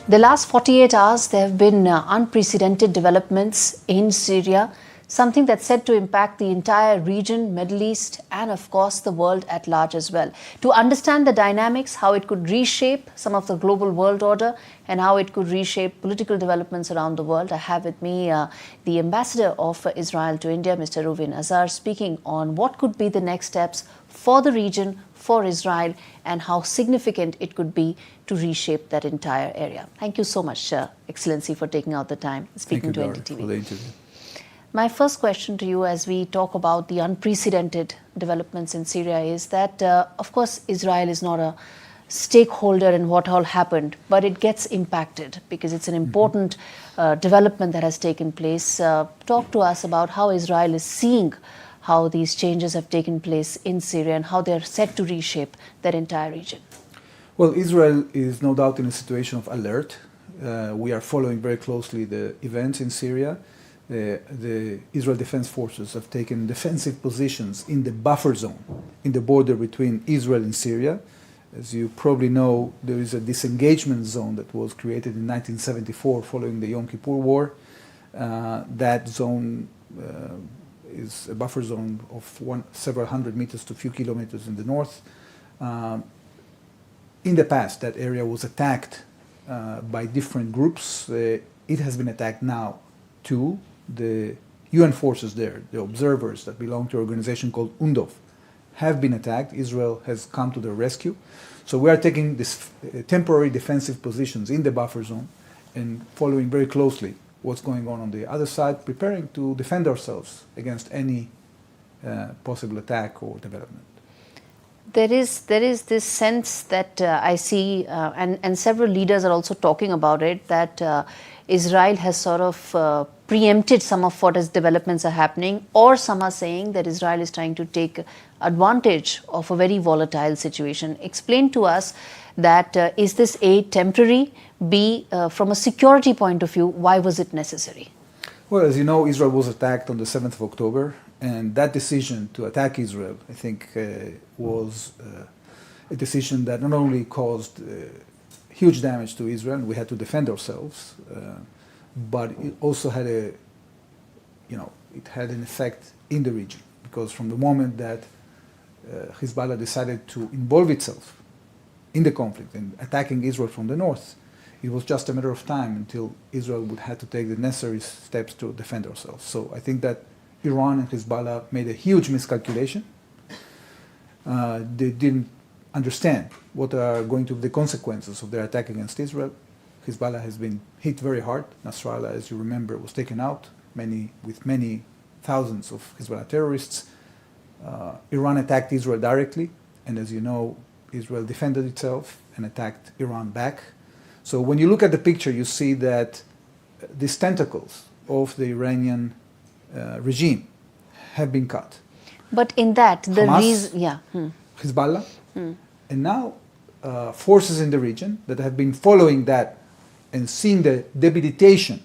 The last 48 hours, there have been unprecedented developments in Syria, something that's said to impact the entire region, Middle East, and of course the world at large as well. To understand the dynamics, how it could reshape some of the global world order, and how it could reshape political developments around the world, I have with me the ambassador of Israel to India, Mr. Ruuven Azar, speaking on what could be the next steps for the region, for Israel, and how significant it could be to reshape that entire area. Thank you so much, Excellency, for taking out the time speaking to NDTV. For the interview. My first question to you, as we talk about the unprecedented developments in Syria, is that, of course, Israel is not a stakeholder in what all happened, but it gets impacted because it's an important development that has taken place. Talk to us about how Israel is seeing how these changes have taken place in Syria and how they're set to reshape that entire region. Well, Israel is no doubt in a situation of alert. We are following very closely the events in Syria. The Israel Defense Forces have taken defensive positions in the buffer zone, in the border between Israel and Syria. As you probably know, there is a disengagement zone that was created in 1974 following the Yom Kippur War. That zone is a buffer zone of several hundred meters to a few kilometers in the north. In the past, that area was attacked by different groups. It has been attacked now too. The UN forces there, the observers that belong to an organization called UNDOF, have been attacked. Israel has come to their rescue. So we are taking these temporary defensive positions in the buffer zone and following very closely what's going on the other side, preparing to defend ourselves against any possible attack or development. There is this sense that I see, and several leaders are also talking about it, that Israel has sort of preempted some of what developments are happening, or some are saying that Israel is trying to take advantage of a very volatile situation. Explain to us that is this A, temporary, B, from a security point of view, why was it necessary? Well, as you know, Israel was attacked on the 7th of October, and that decision to attack Israel, I think, was a decision that not only caused huge damage to Israel, and we had to defend ourselves, but it also had it had an effect in the region, because from the moment that Hezbollah decided to involve itself in the conflict and attacking Israel from the north, it was just a matter of time until Israel would have to take the necessary steps to defend ourselves. So I think that Iran and Hezbollah made a huge miscalculation. They didn't understand what are going to be the consequences of their attack against Israel. Hezbollah has been hit very hard. Nasrallah, as you remember, was taken out, with many thousands of Hezbollah terrorists. Iran attacked Israel directly, and as you know, Israel defended itself and attacked Iran back. So when you look at the picture, you see that these tentacles of the Iranian regime have been cut. But in that, the Hamas, reason, Hezbollah, and now forces in the region that have been following that and seeing the debilitation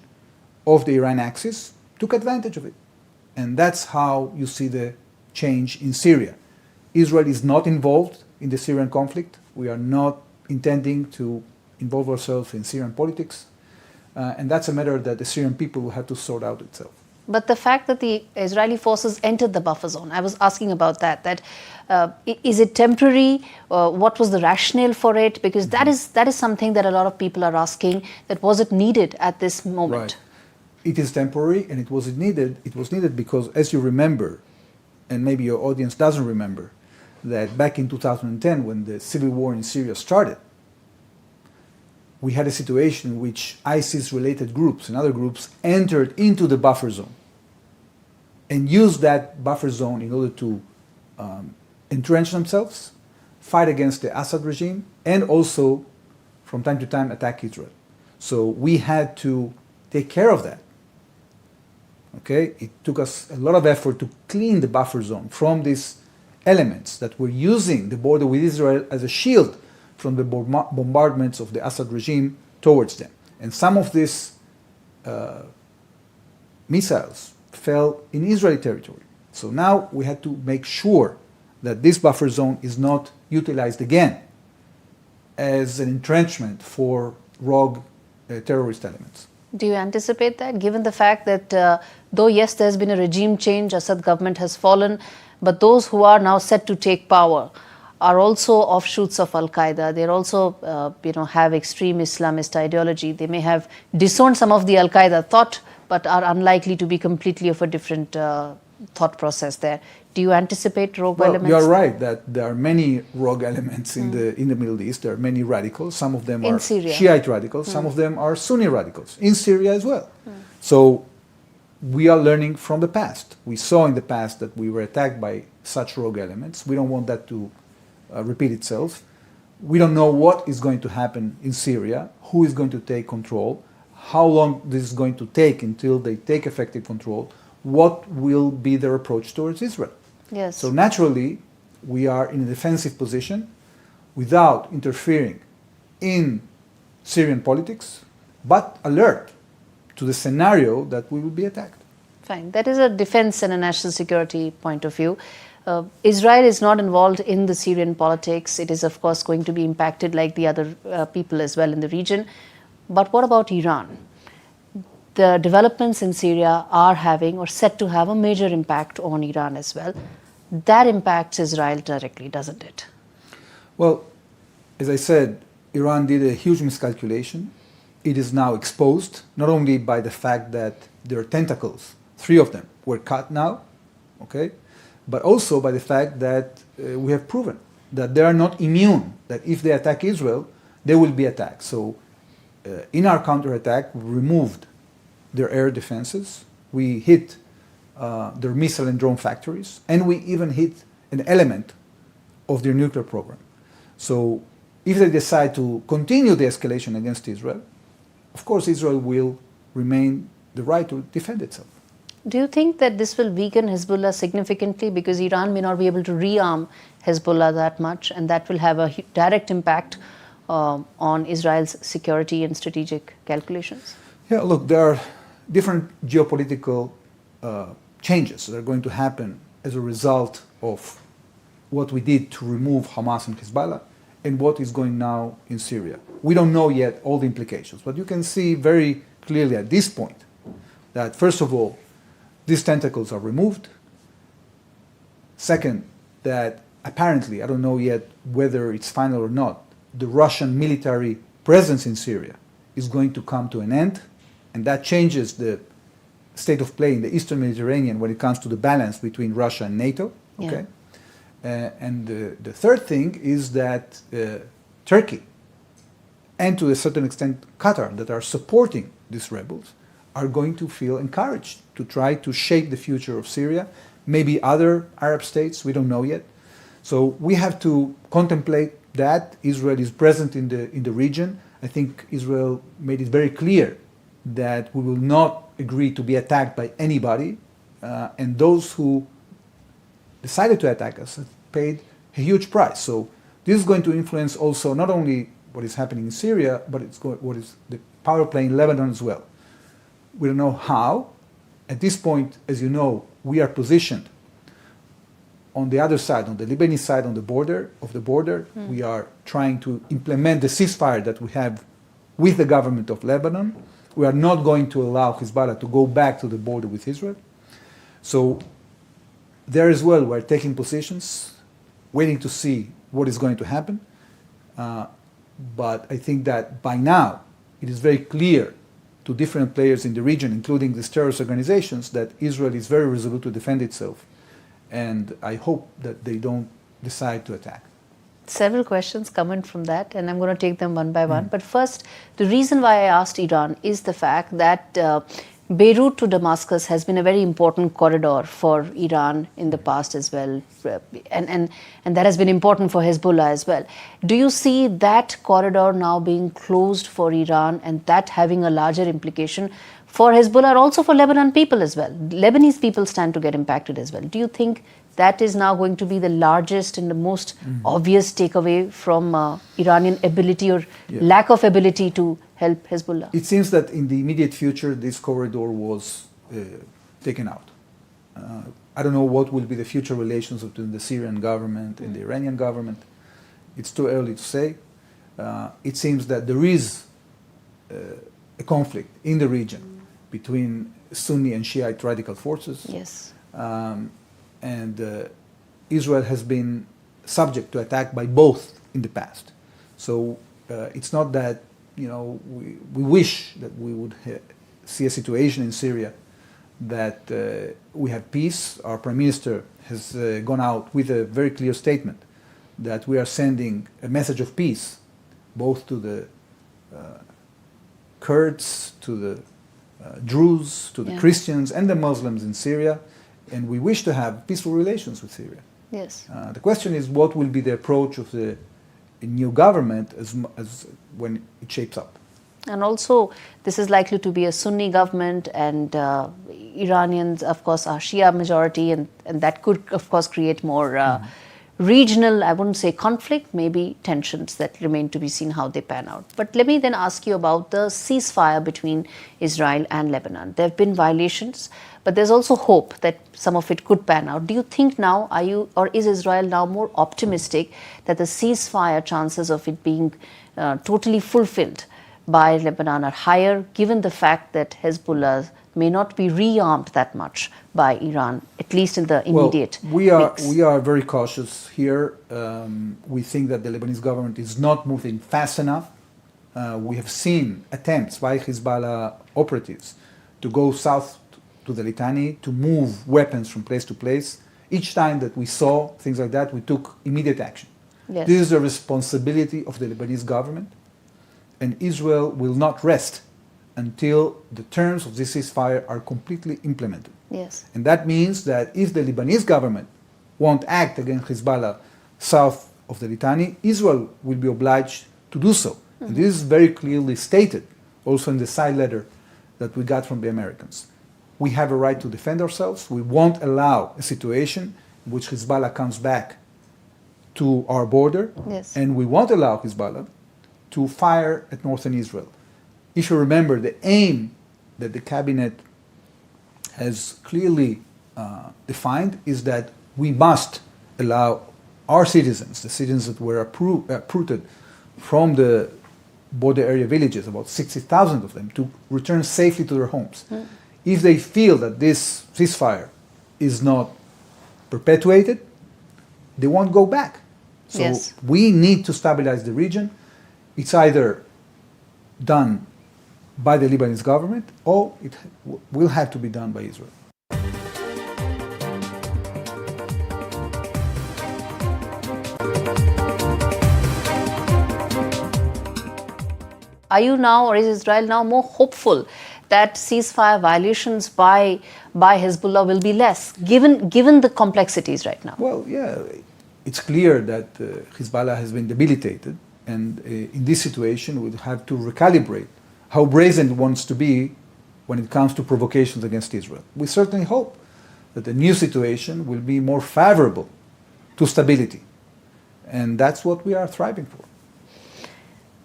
of the Iran axis took advantage of it. And that's how you see the change in Syria. Israel is not involved in the Syrian conflict. We are not intending to involve ourselves in Syrian politics. And that's a matter that the Syrian people will have to sort out itself. But the fact that the Israeli forces entered the buffer zone, I was asking about that is it temporary? What was the rationale for it? Because that is something that a lot of people are asking, that was it needed at this moment? Right. It is temporary, and it was needed. It was needed because, as you remember, and maybe your audience doesn't remember, that back in 2010, when the civil war in Syria started, we had a situation in which ISIS-related groups and other groups entered into the buffer zone and used that buffer zone in order to entrench themselves, fight against the Assad regime, and also, from time to time, attack Israel. So we had to take care of that. Okay? It took us a lot of effort to clean the buffer zone from these elements that were using the border with Israel as a shield from the bombardments of the Assad regime towards them. And some of these missiles fell in Israeli territory. So now we had to make sure that this buffer zone is not utilized again as an entrenchment for rogue terrorist elements. Do you anticipate that, given the fact that though, yes, there's been a regime change, Assad government has fallen, but those who are now set to take power are also offshoots of Al-Qaeda. They're also, have extreme Islamist ideology. They may have disowned some of the Al-Qaeda thought, but are unlikely to be completely of a different thought process there. Do you anticipate rogue elements? You're right that there are many rogue elements in the Middle East. There are many radicals. Some of them are Shiite radicals. Some of them are Sunni radicals in Syria as well. So we are learning from the past. We saw in the past that we were attacked by such rogue elements. We don't want that to repeat itself. We don't know what is going to happen in Syria, who is going to take control, how long this is going to take until they take effective control, what will be their approach towards Israel. Yes. So naturally, we are in a defensive position without interfering in Syrian politics, but alert to the scenario that we will be attacked. Fine. That is a defense and a national security point of view. Israel is not involved in the Syrian politics. It is, of course, going to be impacted like the other people as well in the region. But what about Iran? The developments in Syria are having or set to have a major impact on Iran as well. That impacts Israel directly, doesn't it? Well, as I said, Iran did a huge miscalculation. It is now exposed, not only by the fact that their tentacles, 3 of them, were cut now, okay, but also by the fact that we have proven that they are not immune, that if they attack Israel, they will be attacked. So in our counterattack, we removed their air defenses, we hit their missile and drone factories, and we even hit an element of their nuclear program. So if they decide to continue the escalation against Israel, of course Israel will remain the right to defend itself. Do you think that this will weaken Hezbollah significantly, because Iran may not be able to rearm Hezbollah that much, and that will have a direct impact on Israel's security and strategic calculations? Yeah, look, there are different geopolitical changes that are going to happen as a result of what we did to remove Hamas and Hezbollah and what is going now in Syria. We don't know yet all the implications, but you can see very clearly at this point that, first of all, these tentacles are removed. Second, that apparently, I don't know yet whether it's final or not, the Russian military presence in Syria is going to come to an end, and that changes the state of play in the Eastern Mediterranean when it comes to the balance between Russia and NATO. Okay, and the third thing is that Turkey and to a certain extent Qatar, that are supporting these rebels, are going to feel encouraged to try to shape the future of Syria, maybe other Arab states, we don't know yet. So we have to contemplate that. Israel is present in the region. I think Israel made it very clear that we will not agree to be attacked by anybody, and those who decided to attack us have paid a huge price. So this is going to influence also not only what is happening in Syria, but what is the power play in Lebanon as well. We don't know how. At this point, as you know, we are positioned on the other side, on the Lebanese side, on the border. We are trying to implement the ceasefire that we have with the government of Lebanon. We are not going to allow Hezbollah to go back to the border with Israel. So there as well, we're taking positions, waiting to see what is going to happen. But I think that by now, it is very clear to different players in the region, including these terrorist organizations, that Israel is very resolute to defend itself. And I hope that they don't decide to attack. Several questions come in from that, and I'm going to take them one by one. But first, the reason why I asked Iran is the fact that Beirut to Damascus has been a very important corridor for Iran in the past as well, and that has been important for Hezbollah as well. Do you see that corridor now being closed for Iran, and that having a larger implication for Hezbollah, also for Lebanon people as well? Lebanese people stand to get impacted as well. Do you think that is now going to be the largest and the most obvious takeaway from Iranian ability or lack of ability to help Hezbollah? It seems that in the immediate future, this corridor was taken out. I don't know what will be the future relations between the Syrian government and the Iranian government. It's too early to say. It seems that there is a conflict in the region between Sunni and Shiite radical forces. Yes. And Israel has been subject to attack by both in the past. So it's not that, we wish that we would see a situation in Syria that we have peace. Our Prime Minister has gone out with a very clear statement that we are sending a message of peace both to the Kurds, to the Druze, to the Christians and the Muslims in Syria, and we wish to have peaceful relations with Syria. Yes. The question is, what will be the approach of the new government as when it shapes up? And also, this is likely to be a Sunni government, and Iranians, of course, are Shia majority, and that could, of course, create more regional, I wouldn't say conflict, maybe tensions that remain to be seen how they pan out. But let me then ask you about the ceasefire between Israel and Lebanon. There have been violations, but there's also hope that some of it could pan out. Do you think now, or is Israel now more optimistic that the ceasefire chances of it being totally fulfilled by Lebanon are higher, given the fact that Hezbollah may not be rearmed that much by Iran, at least in the immediate weeks? We are very cautious here. We think that the Lebanese government is not moving fast enough. We have seen attempts by Hezbollah operatives to go south to the Litani, to move weapons from place to place. Each time that we saw things like that, we took immediate action. Yes. This is a responsibility of the Lebanese government, and Israel will not rest until the terms of this ceasefire are completely implemented. Yes. And that means that if the Lebanese government won't act against Hezbollah south of the Litani, Israel will be obliged to do so. Mm-hmm. And this is very clearly stated also in the side letter that we got from the Americans. We have a right to defend ourselves. We won't allow a situation in which Hezbollah comes back to our border. Yes. And we won't allow Hezbollah to fire at northern Israel. If you remember, the aim that the cabinet has clearly defined is that we must allow our citizens, the citizens that were uprooted from the border area villages, about 60,000 of them, to return safely to their homes. Mm. If they feel that this ceasefire is not perpetuated, they won't go back. So yes. We need to stabilize the region. It's either done by the Lebanese government, or it will have to be done by Israel. Are you now, or is Israel now more hopeful that ceasefire violations by Hezbollah will be less, given the complexities right now? Well, yeah, it's clear that Hezbollah has been debilitated, and in this situation, we'll have to recalibrate how brazen it wants to be when it comes to provocations against Israel. We certainly hope that the new situation will be more favorable to stability. And that's what we are thriving for.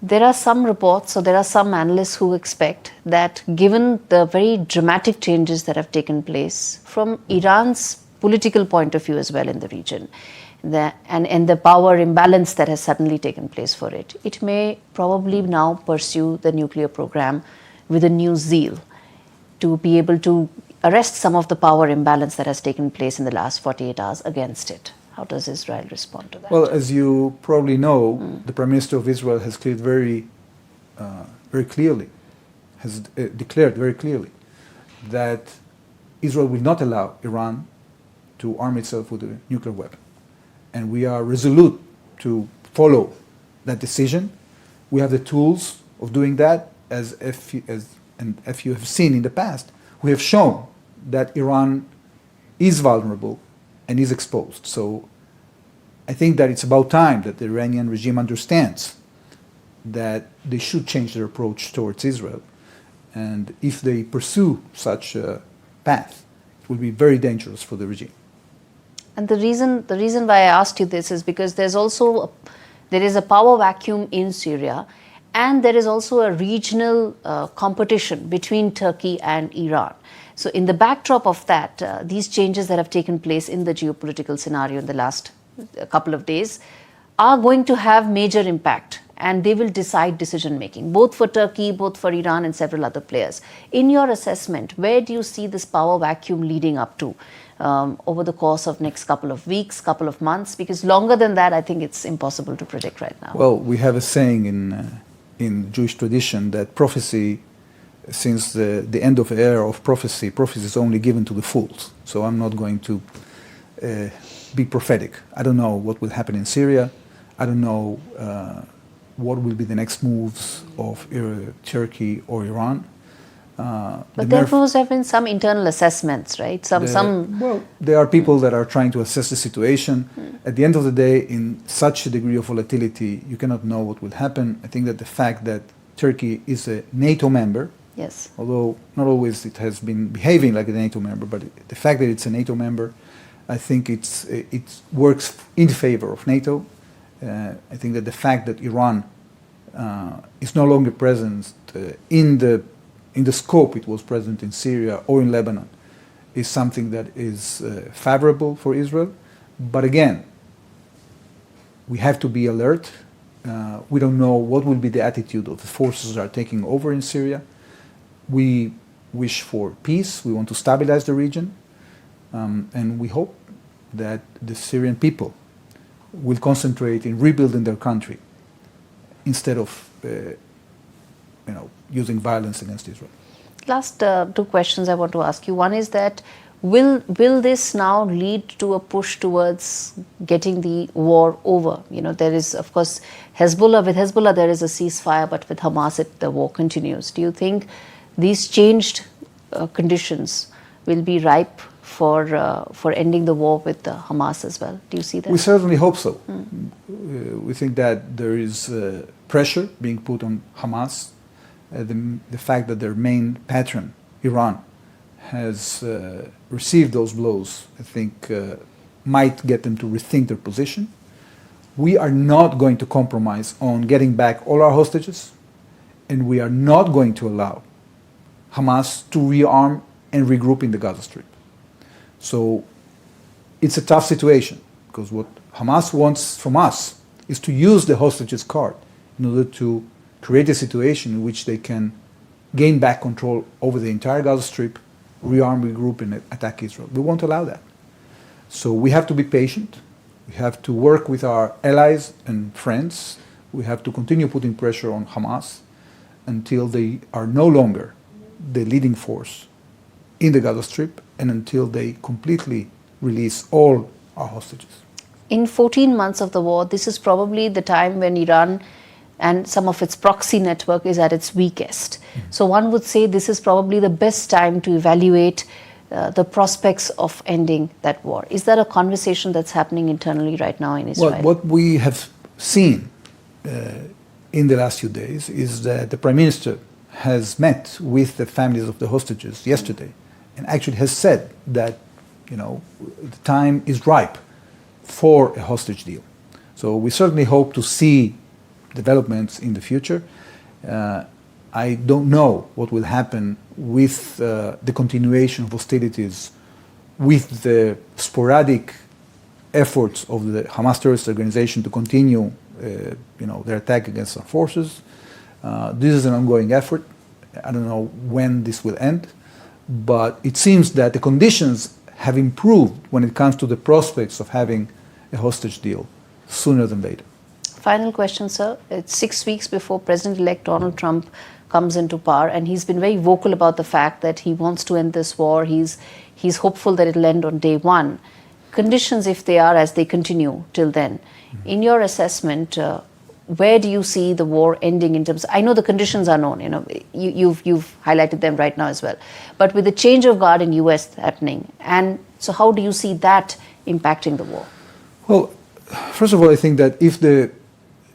There are some reports, or there are some analysts who expect that given the very dramatic changes that have taken place from Iran's political point of view as well in the region, and the power imbalance that has suddenly taken place for it, it may probably now pursue the nuclear program with a new zeal to be able to arrest some of the power imbalance that has taken place in the last 48 hours against it. How does Israel respond to that? Well, as you probably know, the Prime Minister of Israel has declared very clearly that Israel will not allow Iran to arm itself with a nuclear weapon. And we are resolute to follow that decision. We have the tools of doing that, and if you have seen in the past, we have shown that Iran is vulnerable and is exposed. So I think that it's about time that the Iranian regime understands that they should change their approach towards Israel. And if they pursue such a path, it will be very dangerous for the regime. And the reason why I asked you this is because there is a power vacuum in Syria, and there is also a regional competition between Turkey and Iran. So in the backdrop of that, these changes that have taken place in the geopolitical scenario in the last couple of days are going to have major impact and they will decide decision making, both for Turkey, both for Iran and several other players. In your assessment, where do you see this power vacuum leading up to over the course of next couple of weeks, couple of months? Because longer than that, I think it's impossible to predict right now. Well, we have a saying in Jewish tradition that prophecy, since the end of the era of prophecy is only given to the fools. So I'm not going to be prophetic. I don't know what will happen in Syria. I don't know what will be the next moves of Turkey or Iran. But there must have been some internal assessments, right? Well, there are people that are trying to assess the situation. At the end of the day, in such a degree of volatility, you cannot know what will happen. I think that the fact that Turkey is a NATO member, yes, although not always it has been behaving like a NATO member, but the fact that it's a NATO member, I think it works in favor of NATO. I think that the fact that Iran is no longer present in the scope it was present in Syria or in Lebanon is something that is favorable for Israel. But again, we have to be alert. We don't know what will be the attitude of the forces that are taking over in Syria. We wish for peace. We want to stabilize the region. And we hope that the Syrian people will concentrate in rebuilding their country instead of using violence against Israel. Last two questions I want to ask you. One is that will this now lead to a push towards getting the war over? There is, of course, Hezbollah. With Hezbollah, there is a ceasefire, but with Hamas, the war continues. Do you think these changed conditions will be ripe for ending the war with Hamas as well? Do you see that? We certainly hope so. We think that there is pressure being put on Hamas. The fact that their main patron, Iran, has received those blows, I think, might get them to rethink their position. We are not going to compromise on getting back all our hostages, and we are not going to allow Hamas to rearm and regroup in the Gaza Strip. So it's a tough situation, because what Hamas wants from us is to use the hostages card in order to create a situation in which they can gain back control over the entire Gaza Strip, rearm, regroup, and attack Israel. We won't allow that. So we have to be patient. We have to work with our allies and friends. We have to continue putting pressure on Hamas until they are no longer the leading force in the Gaza Strip and until they completely release all our hostages. In 14 months of the war, this is probably the time when Iran and some of its proxy network is at its weakest. So one would say this is probably the best time to evaluate the prospects of ending that war. Is that a conversation that's happening internally right now in Israel? Well, what we have seen in the last few days is that the Prime Minister has met with the families of the hostages yesterday and actually has said that the time is ripe for a hostage deal. So we certainly hope to see developments in the future. I don't know what will happen with the continuation of hostilities, with the sporadic efforts of the Hamas terrorist organization to continue their attack against our forces. This is an ongoing effort. I don't know when this will end, but it seems that the conditions have improved when it comes to the prospects of having a hostage deal sooner than later. Final question, sir. It's 6 weeks before President-elect Donald Trump comes into power, and he's been very vocal about the fact that he wants to end this war. He's hopeful that it'll end on day one. Conditions, if they are as they continue till then, in your assessment, where do you see the war ending in terms? I know the conditions are known. You've highlighted them right now as well. But with the change of guard in U.S. happening, and so how do you see that impacting the war? Well, first of all, I think that if the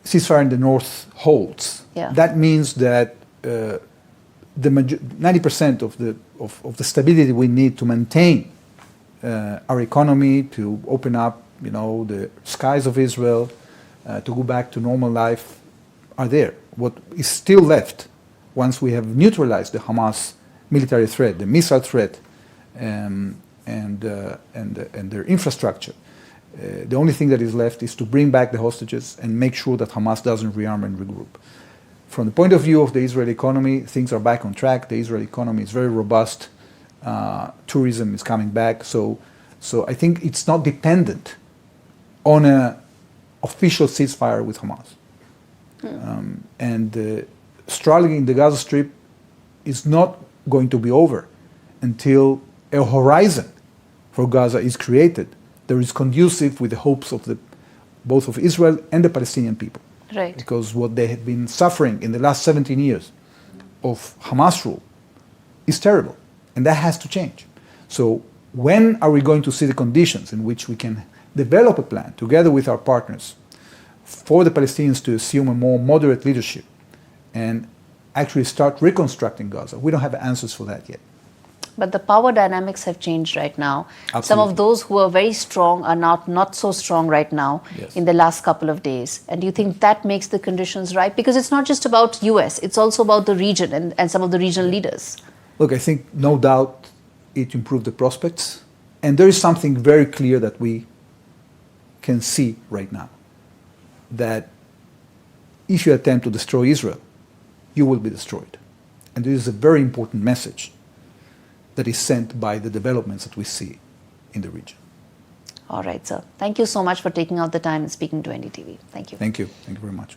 ceasefire in the north holds, that means that 90% of the stability we need to maintain our economy, to open up, the skies of Israel, to go back to normal life, are there. What is still left, once we have neutralized the Hamas military threat, the missile threat, and their infrastructure, The only thing that is left is to bring back the hostages and make sure that Hamas doesn't rearm and regroup. From the point of view of the Israeli economy, things are back on track. The Israeli economy is very robust. Tourism is coming back. So I think it's not dependent on an official ceasefire with Hamas. Struggling in the Gaza Strip is not going to be over until a horizon for Gaza is created that is conducive with the hopes of both of Israel and the Palestinian people. Right. Because what they have been suffering in the last 17 years of Hamas rule is terrible, and that has to change. So when are we going to see the conditions in which we can develop a plan together with our partners for the Palestinians to assume a more moderate leadership and actually start reconstructing Gaza? We don't have answers for that yet. But the power dynamics have changed right now. Absolutely. Some of those who are very strong are not so strong right now. Yes. In the last couple of days. And do you think that makes the conditions right? Because it's not just about US, it's also about the region and some of the regional leaders. Look, I think no doubt it improved the prospects. And there is something very clear that we can see right now. That if you attempt to destroy Israel, you will be destroyed. And this is a very important message that is sent by the developments that we see in the region. All right, sir. Thank you so much for taking out the time and speaking to NDTV. Thank you. Thank you. Thank you very much.